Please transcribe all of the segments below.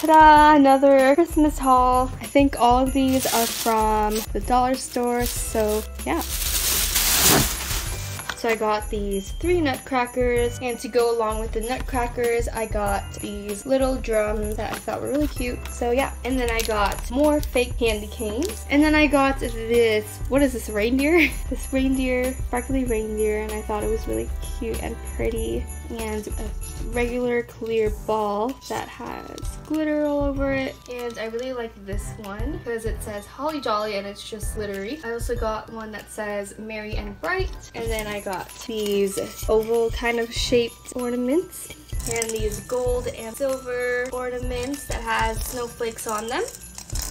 Ta-da! Another Christmas haul. I think all of these are from the dollar store, so yeah. So I got these 3 nutcrackers, and to go along with the nutcrackers, I got these little drums that I thought were really cute. So yeah, and then I got more fake candy canes. And then I got this, what is this, reindeer? This reindeer, sparkly reindeer, and I thought it was really cute and pretty. And a regular clear ball that has glitter all over it. And I really like this one because it says Holly Jolly and it's just glittery. I also got one that says Merry and Bright. And then I got these oval kind of shaped ornaments. And these gold and silver ornaments that has snowflakes on them.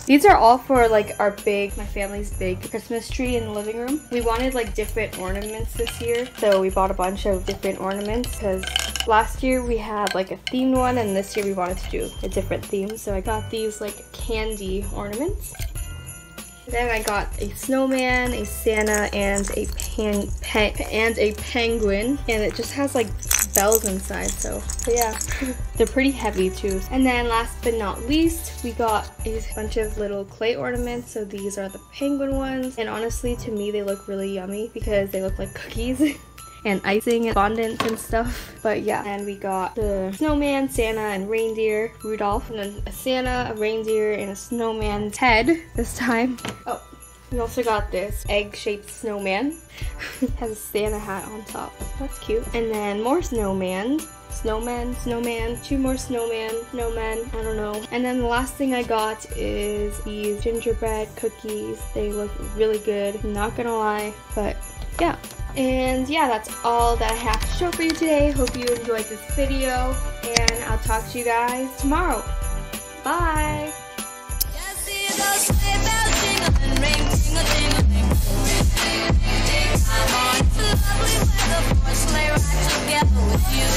These are all for like my family's big Christmas tree in the living room. We wanted like different ornaments this year, so we bought a bunch of different ornaments because last year we had like a themed one and this year we wanted to do a different theme. So I got these like candy ornaments. Then I got a snowman, a Santa, and a penguin, and it just has like bells inside, so yeah. They're pretty heavy too. And then last but not least, we got a bunch of little clay ornaments. So these are the penguin ones, and honestly to me they look really yummy because they look like cookies. And icing and fondant and stuff. But yeah, and we got the snowman, Santa, and reindeer, Rudolph, and then a Santa, a reindeer, and a snowman's head this time. Oh, we also got this egg-shaped snowman. It has a Santa hat on top. That's cute. And then more snowman, 2 more snowmen, I don't know. And then the last thing I got is these gingerbread cookies. They look really good, I'm not gonna lie, but yeah. And yeah, that's all that I have to show for you today. Hope you enjoyed this video, and I'll talk to you guys tomorrow. Bye! I'm on lovely weather for a sleigh ride together with you.